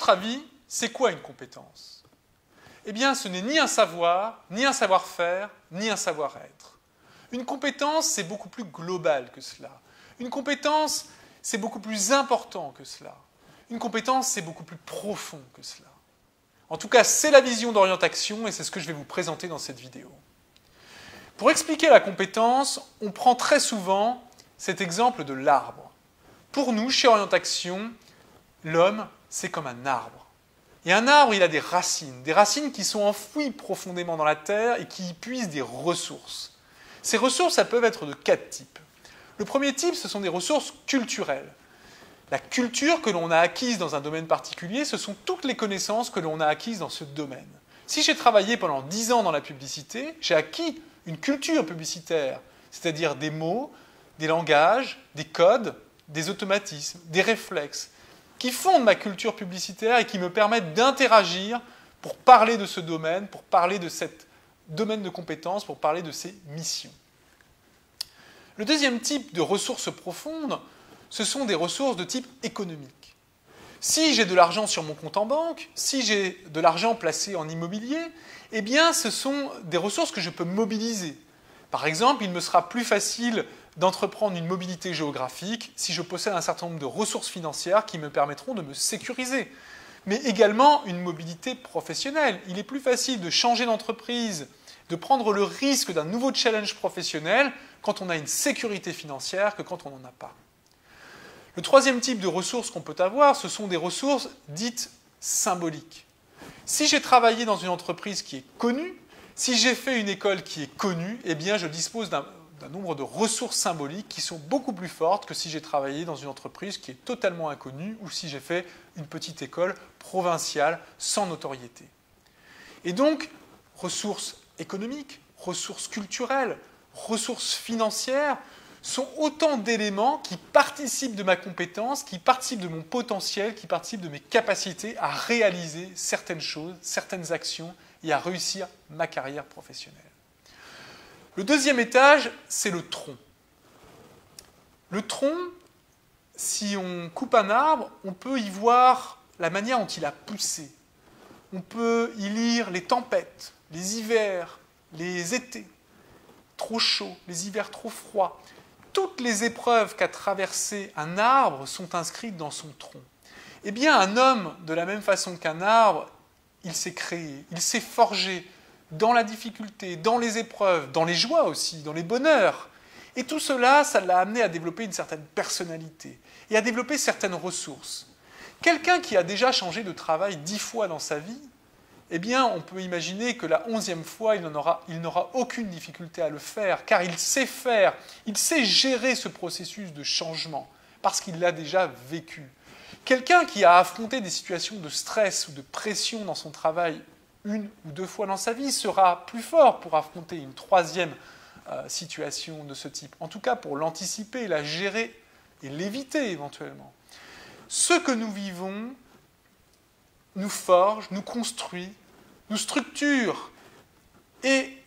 votre avis, c'est quoi une compétence? Eh bien, ce n'est ni un savoir, ni un savoir-faire, ni un savoir-être. Une compétence, c'est beaucoup plus global que cela. Une compétence, c'est beaucoup plus important que cela. Une compétence, c'est beaucoup plus profond que cela. En tout cas, c'est la vision d'Orientation et c'est ce que je vais vous présenter dans cette vidéo. Pour expliquer la compétence, on prend très souvent cet exemple de l'arbre. Pour nous, chez Orientation, l'homme, c'est comme un arbre. Et un arbre, il a des racines qui sont enfouies profondément dans la terre et qui y puisent des ressources. Ces ressources, elles peuvent être de 4 types. Le premier type, ce sont des ressources culturelles. La culture que l'on a acquise dans un domaine particulier, ce sont toutes les connaissances que l'on a acquises dans ce domaine. Si j'ai travaillé pendant 10 ans dans la publicité, j'ai acquis une culture publicitaire, c'est-à-dire des mots, des langages, des codes, des automatismes, des réflexes, qui fondent ma culture publicitaire et qui me permettent d'interagir pour parler de ce domaine, pour parler de ce domaine de compétences, pour parler de ses missions. Le deuxième type de ressources profondes, ce sont des ressources de type économique. Si j'ai de l'argent sur mon compte en banque, si j'ai de l'argent placé en immobilier, eh bien, ce sont des ressources que je peux mobiliser. Par exemple, il me sera plus facile d'entreprendre une mobilité géographique si je possède un certain nombre de ressources financières qui me permettront de me sécuriser. Mais également une mobilité professionnelle. Il est plus facile de changer d'entreprise, de prendre le risque d'un nouveau challenge professionnel quand on a une sécurité financière que quand on n'en a pas. Le troisième type de ressources qu'on peut avoir, ce sont des ressources dites symboliques. Si j'ai travaillé dans une entreprise qui est connue, si j'ai fait une école qui est connue, eh bien je dispose d'un nombre de ressources symboliques qui sont beaucoup plus fortes que si j'ai travaillé dans une entreprise qui est totalement inconnue ou si j'ai fait une petite école provinciale sans notoriété. Et donc, ressources économiques, ressources culturelles, ressources financières sont autant d'éléments qui participent de ma compétence, qui participent de mon potentiel, qui participent de mes capacités à réaliser certaines choses, certaines actions et à réussir ma carrière professionnelle. Le deuxième étage, c'est le tronc. Le tronc, si on coupe un arbre, on peut y voir la manière dont il a poussé. On peut y lire les tempêtes, les hivers, les étés trop chauds, les hivers trop froids. Toutes les épreuves qu'a traversées un arbre sont inscrites dans son tronc. Eh bien, un homme, de la même façon qu'un arbre, il s'est créé, il s'est forgé dans la difficulté, dans les épreuves, dans les joies aussi, dans les bonheurs. Et tout cela, ça l'a amené à développer une certaine personnalité et à développer certaines ressources. Quelqu'un qui a déjà changé de travail 10 fois dans sa vie, eh bien, on peut imaginer que la 11e fois, il n'aura aucune difficulté à le faire, car il sait gérer ce processus de changement, parce qu'il l'a déjà vécu. Quelqu'un qui a affronté des situations de stress ou de pression dans son travail 1 ou 2 fois dans sa vie sera plus fort pour affronter une 3e situation de ce type. En tout cas, pour l'anticiper, la gérer et l'éviter éventuellement. Ce que nous vivons nous forge, nous construit, nous structure. Et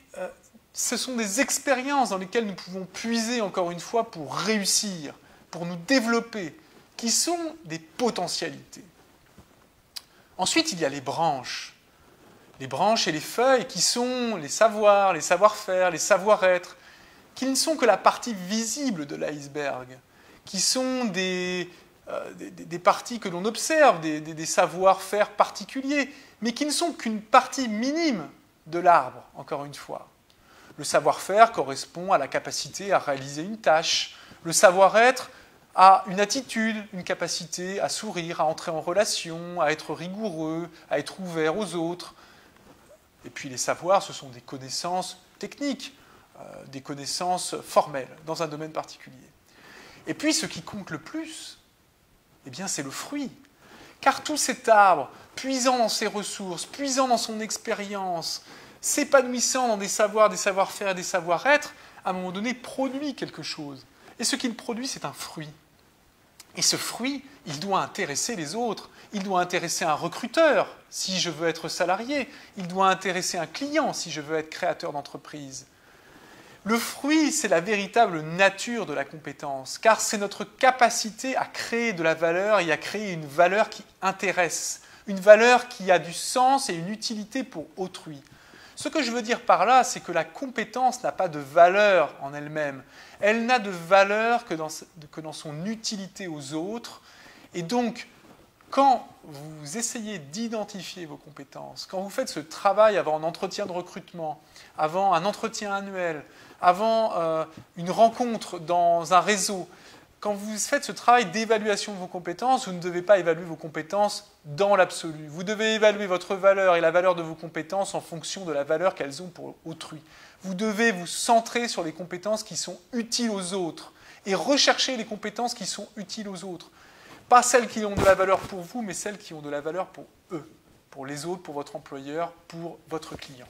ce sont des expériences dans lesquelles nous pouvons puiser, encore une fois, pour réussir, pour nous développer, qui sont des potentialités. Ensuite, il y a les branches. Les branches et les feuilles qui sont les savoirs, les savoir-faire, les savoir-être, qui ne sont que la partie visible de l'iceberg, qui sont des parties que l'on observe, des savoir-faire particuliers, mais qui ne sont qu'une partie minime de l'arbre, encore une fois. Le savoir-faire correspond à la capacité à réaliser une tâche. Le savoir-être a une attitude, une capacité à sourire, à entrer en relation, à être rigoureux, à être ouvert aux autres. Et puis les savoirs, ce sont des connaissances techniques, des connaissances formelles dans un domaine particulier. Et puis ce qui compte le plus, eh bien, c'est le fruit. Car tout cet arbre, puisant dans ses ressources, puisant dans son expérience, s'épanouissant dans des savoirs, des savoir-faire et des savoir-être, à un moment donné, produit quelque chose. Et ce qu'il produit, c'est un fruit. Et ce fruit, il doit intéresser les autres. Il doit intéresser un recruteur, si je veux être salarié. Il doit intéresser un client, si je veux être créateur d'entreprise. Le fruit, c'est la véritable nature de la compétence, car c'est notre capacité à créer de la valeur et à créer une valeur qui intéresse, une valeur qui a du sens et une utilité pour autrui. Ce que je veux dire par là, c'est que la compétence n'a pas de valeur en elle-même. Elle n'a de valeur que dans son utilité aux autres. Et donc, quand vous essayez d'identifier vos compétences, quand vous faites ce travail avant un entretien de recrutement, avant un entretien annuel, avant une rencontre dans un réseau, quand vous faites ce travail d'évaluation de vos compétences, vous ne devez pas évaluer vos compétences dans l'absolu. Vous devez évaluer votre valeur et la valeur de vos compétences en fonction de la valeur qu'elles ont pour autrui. Vous devez vous centrer sur les compétences qui sont utiles aux autres et rechercher les compétences qui sont utiles aux autres. Pas celles qui ont de la valeur pour vous, mais celles qui ont de la valeur pour eux, pour les autres, pour votre employeur, pour votre client.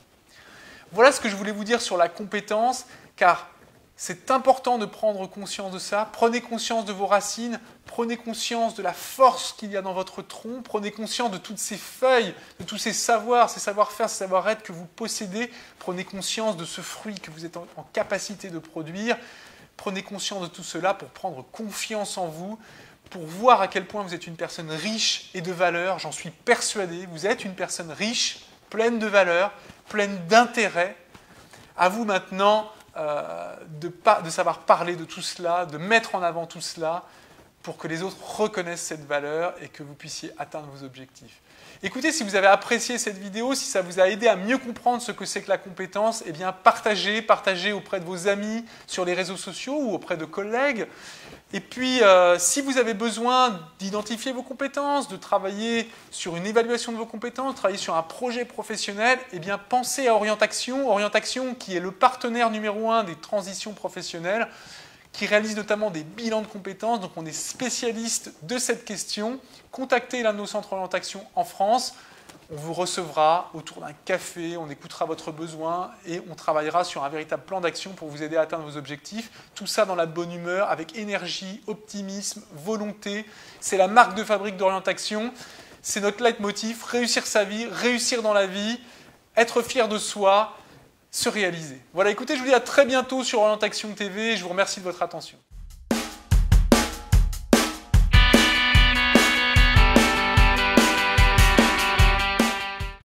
Voilà ce que je voulais vous dire sur la compétence, car c'est important de prendre conscience de ça. Prenez conscience de vos racines, prenez conscience de la force qu'il y a dans votre tronc, prenez conscience de toutes ces feuilles, de tous ces savoirs, ces savoir-faire, ces savoir-être que vous possédez. Prenez conscience de ce fruit que vous êtes en capacité de produire. Prenez conscience de tout cela pour prendre confiance en vous, pour voir à quel point vous êtes une personne riche et de valeur. J'en suis persuadé, vous êtes une personne riche, pleine de valeur, pleine d'intérêt. À vous maintenant de savoir parler de tout cela, de mettre en avant tout cela pour que les autres reconnaissent cette valeur et que vous puissiez atteindre vos objectifs. Écoutez, si vous avez apprécié cette vidéo, si ça vous a aidé à mieux comprendre ce que c'est que la compétence, eh bien partagez auprès de vos amis sur les réseaux sociaux ou auprès de collègues. Et puis, si vous avez besoin d'identifier vos compétences, de travailler sur une évaluation de vos compétences, de travailler sur un projet professionnel, eh bien pensez à Orientaction. Orientaction qui est le partenaire numéro 1 des transitions professionnelles, qui réalise notamment des bilans de compétences. Donc on est spécialiste de cette question. Contactez l'un de nos centres d'orientation en France. On vous recevra autour d'un café, on écoutera votre besoin et on travaillera sur un véritable plan d'action pour vous aider à atteindre vos objectifs. Tout ça dans la bonne humeur, avec énergie, optimisme, volonté. C'est la marque de fabrique d'Orientaction. C'est notre leitmotiv, réussir sa vie, réussir dans la vie, être fier de soi, se réaliser. Voilà, écoutez, je vous dis à très bientôt sur Orientaction TV. Je vous remercie de votre attention.